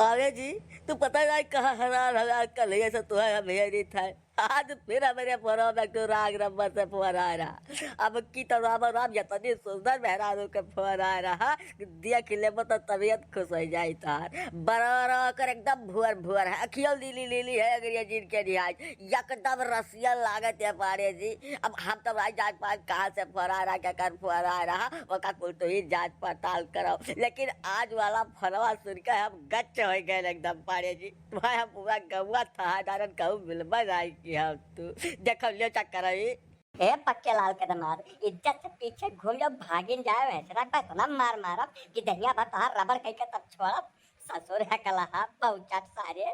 अरे जी, तू पता नहीं कहाँ हजार हजार कल ऐसा तो है हमें नहीं था। आज फिर हमारे फोन में तो राग नंबर से फोन आ रहा। अब की तो राम यतनी सुंदर मेहरानों के फोन आ रहा। दिया खिले में तो तबीयत खुश हो जाए तार। बड़ा कर एकदम भुअर भुअर है, अखियल लीली लीली है अगर ये जिन के निहाय एकदम रसिया लागत है पारे जी। अब हम तो भाई जांच पाँच कहाँ से फोन आ रहा, क्या कर फोन आ रहा, वो का कुल तो ही जांच पड़ताल करो। लेकिन आज वाला फोनवा सुन के हम गच्च हो गए एकदम पारे जी। भाई हम पूरा गौवा था डारन कहूँ मिलबा जाए कि हम तू देख लियो चक्कर है। ए पक्के लाल के दमाद इज्जत से पीछे घूम जाओ भागिन जाए वैसे रख इतना मार मारा कि दहिया बता रबड़ कह के तब छोड़ा ससुर है कलहा पहुंचट सारे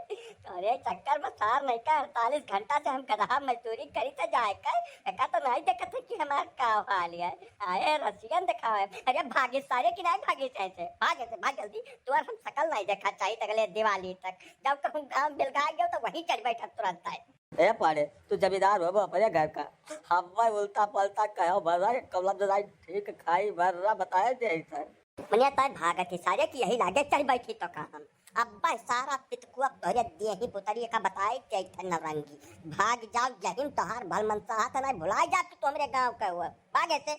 तोरे चक्कर में सार नहीं का 48 घंटा से हम गधा मजदूरी करी तो जाए कर का तो नहीं देखत है कि हमार का हाल है। आए रसियन दिखावे अरे भागे सारे कि नहीं भागे से भाग जल्दी तू और हम सकल नहीं देखा चाहिए तगले दिवाली तक जब कहूं गांव बिलगा गयो तो वहीं चढ़ बैठा तुरंत है। ए पाड़े तू जमींदार हो अपने घर का, हम उल्टा पलटा कहो भरा कमला जराई ठीक खाई भरा बताए दे सर मनिया तार भागत ही सारे की यही लागे चढ़ बैठी तो का हम अब्बा सारा पितकुआ तोरे दे ही पुतरी का बताए चैतन नवरंगी भाग जाओ यही तोहार भल मन हाथ नहीं भुला जा तू हमरे गांव का हुआ भागे से।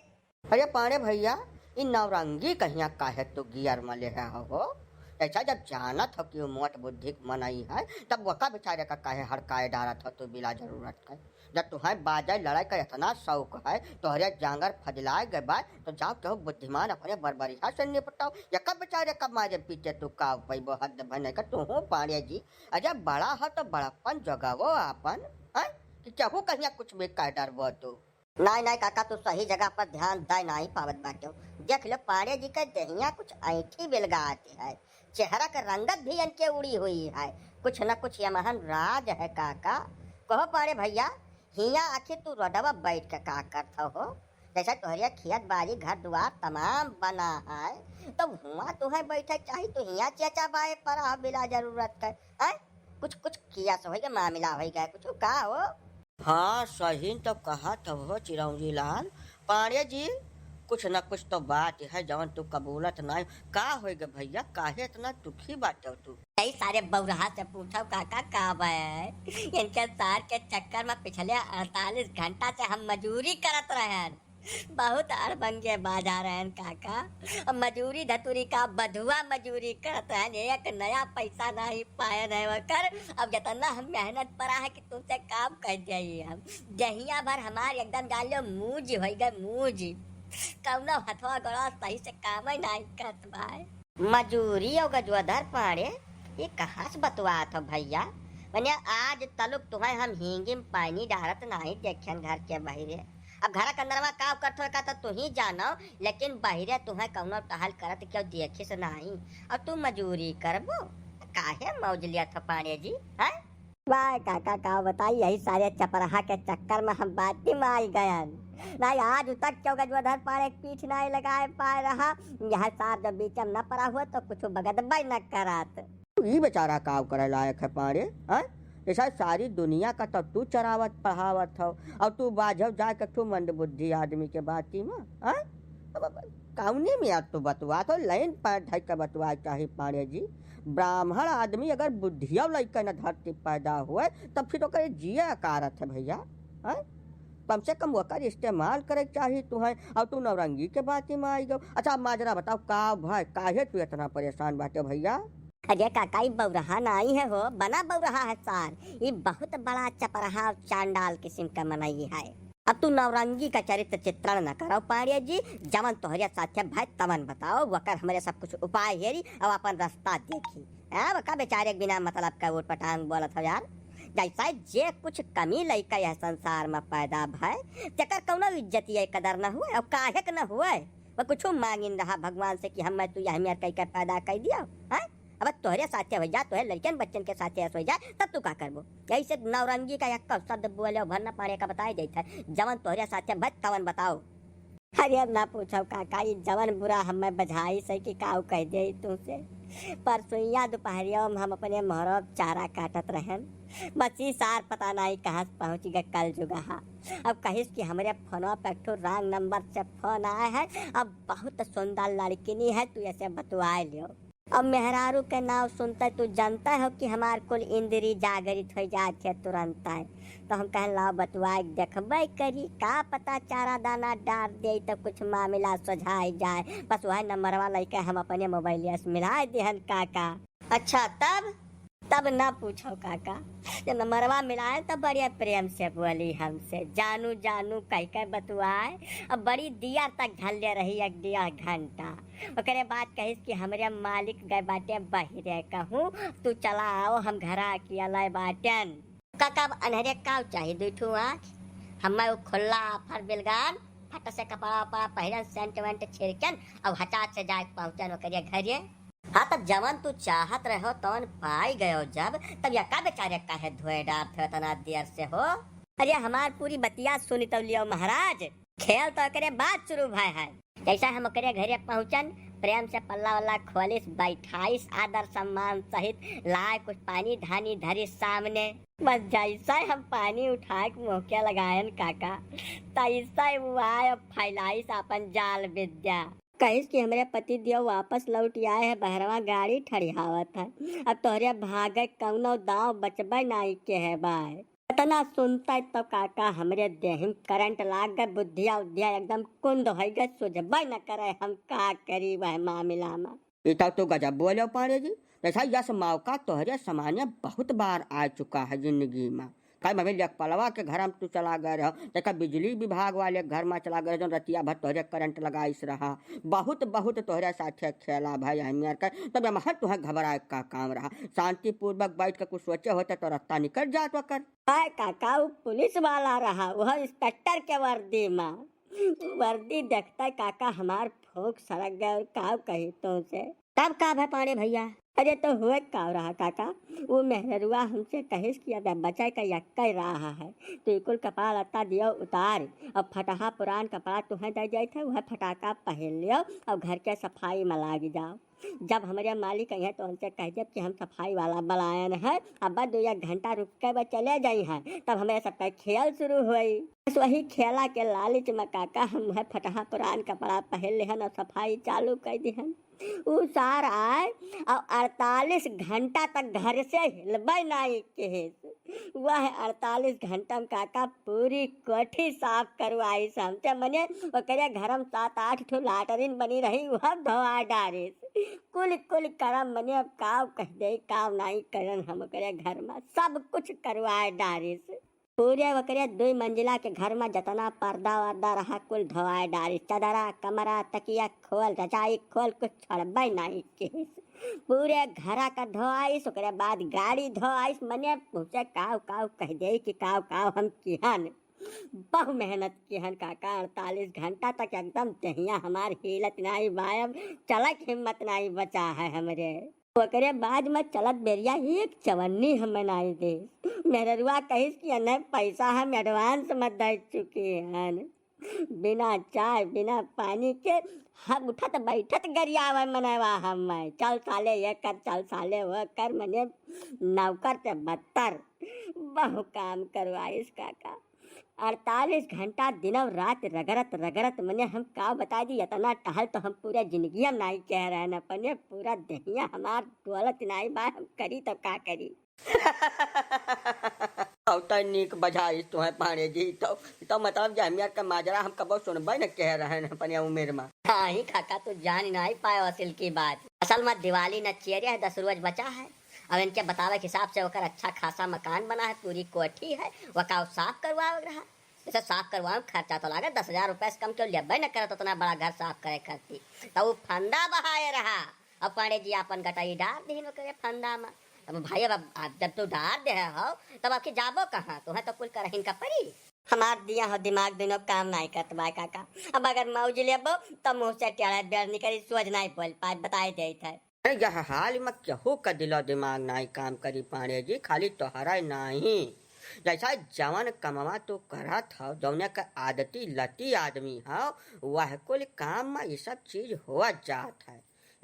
अरे पाड़े भैया इन नवरंगी कहिया काहे तो गियर में ले रहा हो। ऐसा जब जानत हो कि मोट बुद्धि मनाई है तब वका बेचारे का काहे हड़काए डारत हो तो बिला जरूरत का। जब तुम्हें बाजा लड़ाई का इतना शौक है तोहरे जांगर फजलाए गए बाद तो जाओ कहो बुद्धिमान अपने बरबरिया से निपटाओ या कब बेचारे कब मारे पीछे तू का पैबो हद बने का तू हो पाड़े जी। अजय बड़ा है तो बड़प्पन जगावो आपन है कि चाहो कहिया कुछ भी कह डरबो तू। नहीं काका तू सही जगह पर ध्यान दे नहीं पावत बाटो देख लो पाड़े जी का दहिया कुछ ऐठी बिलगाते है चेहरा का रंगत भी इनके उड़ी हुई है कुछ न कुछ ये महान राज है काका। कहो पाड़े भैया हिया आखिर तू रोडवा बैठ के का करता हो जैसा तोहरिया खेत बाड़ी घर द्वार तमाम बना है तो हुआ तुम्हें बैठे चाहिए तो हिया चेचा बाए पर बिला जरूरत कर कुछ कुछ किया सो है मामला हो गया कुछ का हो। हाँ सही तो कहा तो हो चिरौंजी लाल पाड़े जी कुछ न कुछ तो बात है जवन तू कबूलत नहीं का होएगा भैया काहे इतना दुखी बात हो तू। कई सारे बौरहा से पूछो काका का है इनके सार के चक्कर में पिछले 48 घंटा से हम मजूरी करत रहे बहुत अड़बंगे बाजा रहे काका मजूरी धतूरी का बधुआ मजूरी करत रहे एक नया पैसा नहीं पाए रहे कर। अब जितना हम मेहनत पड़ा है कि तुमसे काम कर जाइए हम जहिया भर हमारे एकदम डालो मूज हो गए मूज कौनो हथवा गड़ा सही से काम ही नहीं करत भाई मजूरी और गजवधर पाड़े ये कहाँ से बतवा तो भैया मैंने आज तलुक तुम्हें हम हिंगी में पानी डालत नहीं देखन घर के बहिरे अब घर के अंदर में काम करते का तो तू ही जानो लेकिन बहिरे तुम्हें कौनो टहल करत क्यों देखे से नहीं और तू मजूरी करबो काहे मौज लिया था पाड़े जी है। वाह काका का बताई यही सारे चपराहा के चक्कर में हम बाती मार गए नहीं आज तक क्यों गजवधर पर एक पीठ नहीं लगाए पा रहा यह सार जब बीच में न पड़ा हुआ तो कुछ बगदबाई न करात ये बेचारा काम करे लायक है पाड़े हैं ऐसा सारी दुनिया का तो तू चरावत पढ़ावत हो और तू बाझव जाके तू मंद बुद्धि आदमी के बाती में हैं कौने में यार तू बतवा तो लाइन पर ढक के बतवा चाहिए पाड़े जी। ब्राह्मण आदमी अगर बुद्धिया लड़का न धरती पैदा हुए तब फिर तो करे जिया कारत है भैया हैं कम से कम वकर इस्तेमाल करे चाहिए तुम्हें और तू नवरंगी के बात में आई गो। अच्छा माजरा बताओ का भाई काहे तू इतना परेशान बाटे भैया। अरे काका ये बौरहा नहीं है हो बना बौरहा है सार ये बहुत बड़ा चपरहा और चांडाल किस्म का मनाई है। अब तू नवरंगी का चरित्र चित्रण न करो पाड़िया जी जवन तोहरिया साथे भाई तवन बताओ वकर हमारे सब कुछ उपाय हेरी और अपन रास्ता देखी वका बेचारे बिना मतलब का उठ पटांग बोलत हो यार जैसा जे कुछ कमी लइका यह संसार में पैदा भय जकर कौनो इज्जत ये कदर न हुए और काहे न हुए वो कुछ मांगिन रहा भगवान से कि हम तू यह मेर कई पैदा कर दिया है। अब तोहरे साथे हो जा तोहरे लड़कन बच्चन के साथे हो जा तब तू का करबो यही से नवरंगी का एक शब्द बोले भरना पाड़े का बताए देता है जवन तोहरे साथे भत तवन बताओ। अरे अब ना पूछो काका ये जवन बुरा हमें बझाई से कि काऊ कह दे तुमसे परसोइया दोपहरिया में हम अपने मोहरब चारा काटत रहन मछली सार पता नहीं कहाँ से पहुँच गए कल जुगा। अब कहिस कि हमारे फोन पे एक रंग नंबर से फोन आया है अब बहुत सुंदर लड़किनी है तू ऐसे बतवाए लियो अब मेहरारू के नाम सुनते तू जानता हो कि हमार कुल इंद्री जागरित हो जात है तुरंत है। तो हम कहें लाओ बतुआ देखबे करी का पता चारा दाना डाल दे तो कुछ मामला सुझाई जाए। बस वह नंबरवा लेके हम अपने मोबाइल से मिला दिहन काका। अच्छा तब ना पूछो काका, जब नंबरवा मिलाए तब बड़े प्रेम से बोली हमसे जानू जानू कह के बतुआए। अब बड़ी दिया तक झल्ले रही 1.5 घंटा। ओकरे बाद कहिस कि हमरे मालिक गए बाटे बहिरे कहूँ तू चला आओ हम घरा किया लाए बाटन। काका अब अनहरे का चाहिए दुठू आँख हमें वो खुला फर बिलगान फट से कपड़ा उपड़ा पहिरन सेंट वेंट छिड़कन अब हचात से जाए पहुंचन ओकरे घरे। हाँ तब जवन तू चाहत रहो तवन पाई गयो जब तब या का बेचारे काहे धोए डार थे तना देर से हो। अरे हमार पूरी बतिया सुनी तो लियो महाराज। खेल तो करे बात शुरू भाई है। जैसा हम करे घरे पहुंचन प्रेम से पल्ला वल्ला खोलिस बैठाइस आदर सम्मान सहित लाए कुछ पानी धानी धरी सामने। बस जैसा हम पानी उठाए मुँह के लगायन काका तैसा वो आए फैलाइस अपन जाल विद्या। कहिस कि हमारे पति दियो वापस लौट आए है बहरवा गाड़ी ठड़ियावत है। अब तोहरे भागे कौनो दाव बचबे नाई के है बाय। इतना सुनता तो काका हमरे देह में करंट लाग गए बुद्धिया उद्धिया एकदम कुंद हो गए सुझबे न करे हम का करी वह मामला में। इतना तो गजब बोलो पारे जी। जैसा यस मौका तोहरे सामान्य बहुत बार आ चुका है जिंदगी में। कई मम्मी लेखपलवा के घर में तू चला गए रहो देखा बिजली विभाग वाले घर में चला गए जो रतिया भर तोहरे करंट लगाइस रहा। बहुत बहुत तोहरे साथे खेला भाई हमियार कर तब महल तुम्हें घबराए का काम रहा। शांतिपूर्वक बैठ कर कुछ सोचे होते तो रास्ता निकल जात वकर। काका वो पुलिस वाला रहा वह इंस्पेक्टर के वर्दी में। वर्दी देखता काका हमार फोक सड़क गए और काव कही तो से तब का भय पाने भैया। अरे तो हुए का रहा काका वो मेहरुआ हमसे कहिस कि अब बचा का यक्का रहा है तो कुल कपड़ा लत्ता दियो उतार अब फटाहा पुरान कपड़ा तुम्हें दे जाए थे वह फटाका पहन लियो और घर के सफाई में लाग जाओ। जब हमारे मालिक कहे तो उनसे कह दे कि हम सफाई वाला बलायन है अब 2 घंटा रुक के वह चले जाई हैं। तब हमें सबका खेल शुरू हुई। बस वही खेला के लालच में काका हम है फटाहा पुरान कपड़ा पहन लिहन और सफाई चालू कर दिहन। उ सार आए और 48 घंटा तक घर से हिलबे नहीं के। वह 48 घंटा में काका पूरी कोठी साफ करवाई हमसे मने ओकरे घर में 7-8 ठो लाटरीन बनी रही वह धोआ डारे कुल करम मने अब काव कह दे काव नहीं करन हम ओकरे घर में सब कुछ करवाए डारे पूरे वकरे 2 मंजिला के घर में जतना पर्दा वर्दा रहा कुल धोआए डारी चदरा कमरा तकिया खोल रजाई खोल कुछ छड़बे नहीं के। पूरे घरा का धोआइस ओकरे बाद गाड़ी धोआइस मने पूछे काव काव कह दे कि काव काव हम किहन बहु मेहनत किहन काका 48 घंटा तक एकदम तहिया हमार हिलत नहीं बायब चलक हिम्मत नहीं बचा है हमरे। ओकरे बाद में चलत बेरिया एक चवन्नी हमें नहीं दे मेहरुआ कहिस कि न पैसा हम एडवांस में दे चुके हैं। बिना चाय बिना पानी के हम उठत बैठत गरियावा मनवा हम चल साले ये कर चल साले वो कर मने नौकर से बदतर बहु काम करवाइस काका 48 घंटा दिनों रात रगरत मने हम का बता दी इतना टहल तो हम पूरा जिंदगी हम नहीं कह रहे न पने पूरा दहिया हमार दौलत नहीं बा हम करी तो का करी। तो नीक बजाई तुम्हें पाने जी तो मतलब जमियार का माजरा हम कब सुनबे न कह रहे हैं अपने उम्र में। हाँ ही काका तू जान नहीं पाए असल की बात। असल में दिवाली न चेरे है 10 रोज बचा है। अब इनके बतावे के हिसाब से वकर अच्छा खासा मकान बना है पूरी कोठी है वका साफ करवा रहा। जैसे साफ करवाओ खर्चा तो लगे 10,000 रुपए से कम तो लेबे न करे तो उतना बड़ा घर साफ करे करती तो वो फंदा बहाए रहा। अब पांडे जी अपन गटाई डाल दी करे फंदा में। अब भाई अब जब तू डाल दे हो तब आपके जाबो कहाँ तुम्हें तो कुल करहीन का परी। हमार दिया हो दिमाग दिनों काम नहीं करत बा काका। अब अगर मौज लेबो तो मुँह से टेढ़ा बेर निकली सोच नहीं बोल पाए बताए दे थे। यह हाल में केहू का दिलो दिमाग नहीं काम करी पांडे जी खाली तोहरा नहीं जैसा जवन कमावा तो करत हो जौने का आदती लती आदमी हो वह कुल काम में ये सब चीज हो जात है।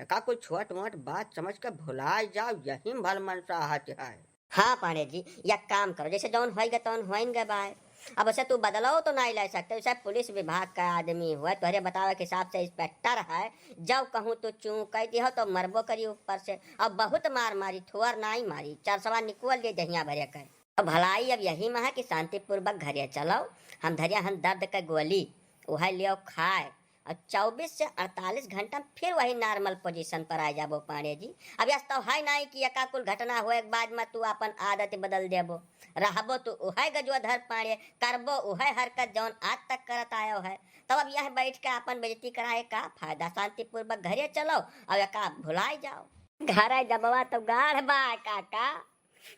का कोई छोट मोट बात समझ कर भुलाए जाओ यही भल मन चाहत है। हाँ पांडे जी या काम करो जैसे जौन होएगा तौन होएंगे बाय अब उसे तू बदलाव तो नहीं ले सकते, उसे पुलिस विभाग का आदमी हुआ, तुहरे बतावे के हिसाब से इंस्पेक्टर है, जब कहूँ तो चूं कह दियो तो मरबो करी ऊपर से। अब बहुत मार मारी, थुअर नहीं मारी, चरसवा निकल लिए जहिया भरे कर। अब भलाई अब यही में है कि शांतिपूर्वक घरे चलो, हम धरिया हम दर्द का गोली वह लियो खाए और 24 से 48 घंटा में फिर वही नॉर्मल पोजीशन पर आ जाबो पांडे जी। अब यस तो है नहीं कि एकाकुल घटना होए के बाद में तू अपन आदत बदल देबो, रहबो तो उहे गजोधर पांडे, करबो उहे हरकत जौन आज तक करत आयो है। तब अब यह बैठ के अपन बेइज्जती कराए का फायदा, शांतिपूर्वक घरे चलो और एका भुलाई जाओ। घर जबवा तो गाढ़ बा काका,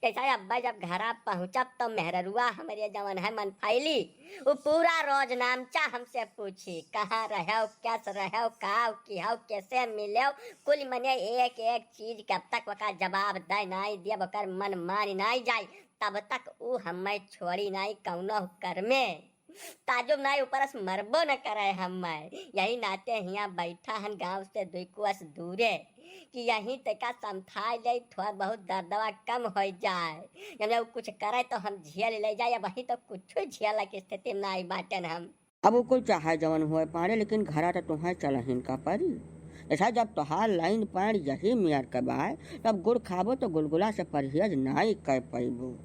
कैसा अब्बा जब घरा पहुंचब तो मेहरुआ हमारे जवन है मन फैली, वो पूरा रोज नामचा हमसे पूछी कहाँ रहो, कैसे रहो, का किहो, कैसे मिलो, कुल मने एक एक चीज के अब तक वका जवाब दे नहीं दिया, बकर मन मान नहीं जाए तब तक वो हमें छोड़ी नहीं कौनो कर में ताजुब नहीं ऊपर से मरबो न करे। हमें यही नाते यहाँ बैठा हन गांव से 2 कोस दूरे कि यहीं तक समझाई ले थोड़ा बहुत दर्दवा कम हो जाए, जब कुछ करे तो हम झेल ले जाए, वही तो कुछ झेल की स्थिति में नहीं बाटन हम। अब वो कुल चाहे जवन हुए पाड़े, लेकिन घरा तो तुम्हें चलहिन का परी। ऐसा जब तोहार लाइन पाड़ यही मियार कबाए तब गुड़ खाबो तो गुलगुला से परहेज नहीं कर पैबो।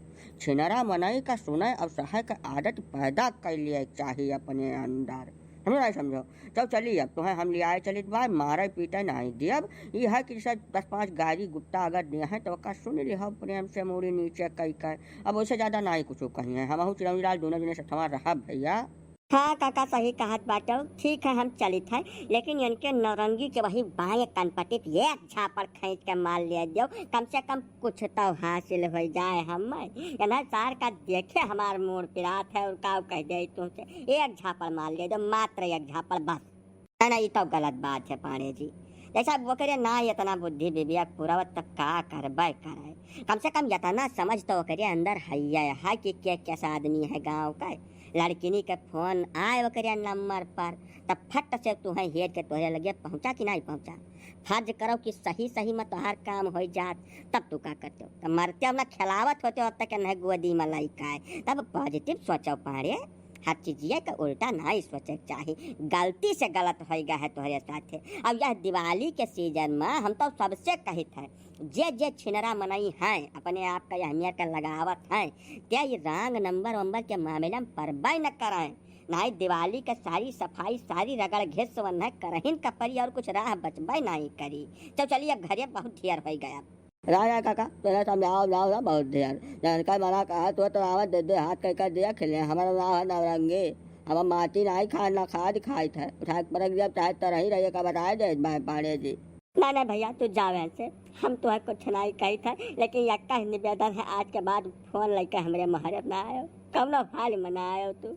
छिनरा मनाई का सुनाई और सहाय का आदत पैदा कर लिए चाहिए अपने अंदर, हमें नहीं समझो। चल चलिए अब तुम्हें हम ले आए चलित बार मारे पीटे नहीं दियब, ये है कि जैसे 10-5 गाड़ी गुप्ता अगर दिया है तो का सुन ली हो प्रेम से मूड़ी नीचे कई कर, अब उससे ज्यादा नहीं कुछ कही है। हम चिरौनी लाल दोनों जने से थमा रहा भैया। हाँ काका सही कहत बाटो, ठीक है हम चलित है, लेकिन इनके नौरंगी के वही बाएं कनपटित एक झापड़ खींच के मार लिया दो, कम से कम कुछ तो हासिल हो जाए। हमें इन्हें सार का देखे हमार मूड पिरात है और का कह दे तुमसे एक झापड़ मार लिया दो, मात्र एक झापड़ बस। नहीं तो गलत बात है पांडे जी, जैसा वो करे ना इतना बुद्धि विवेक पूरा तब का करबे करे, कम से कम इतना समझ तो करे अंदर है कि क्या कैसा आदमी है गाँव का। लड़किनी के फोन आए वकरिया नंबर पर तब फट से तुम्हें हेर के तोहरे लगे पहुंचा कि नहीं पहुंचा, फर्ज करो कि सही सही में तोहार काम हो जात, तब तू का करते हो, तब मरते हो ना खिलावत होते हो तक नहीं गोदी में लइका है, तब पॉजिटिव सोचो पाड़े, हर चीजिए का उल्टा नहीं सोचे चाहिए। गलती से गलत हो गया है तुम्हारे साथ। अब यह दिवाली के सीजन में हम तो सबसे कहित है जे छिनरा मनाई है अपने आप का अहमियत का लगावत है, क्या ये रंग नंबर वंबर के मामले में परवाह न कराएं, नहीं दिवाली का सारी सफाई सारी रगड़ घिस वन है करहिन का परी और कुछ राह बचबे नहीं करी। तो चलिए घरे बहुत ढेर हो गया। राजा काका तेरा समझाओ जाओ ना बहुत देर जान का मना कहा तो आवाज दे दे हाथ कह कर दिया खिले हमारा नाम है नवरंगे, हम माटी नहीं खाना खाद खाई थे उठा पर जब चाहे तो रही रहिए का बताए दे पांडे जी। ना भैया तू जाओ ऐसे, हम तो कुछ नहीं कही था, लेकिन यक्का निवेदन है आज के बाद फोन लेकर हमारे मुहर्रम ना आयो, कौन फाल मना आयो तू।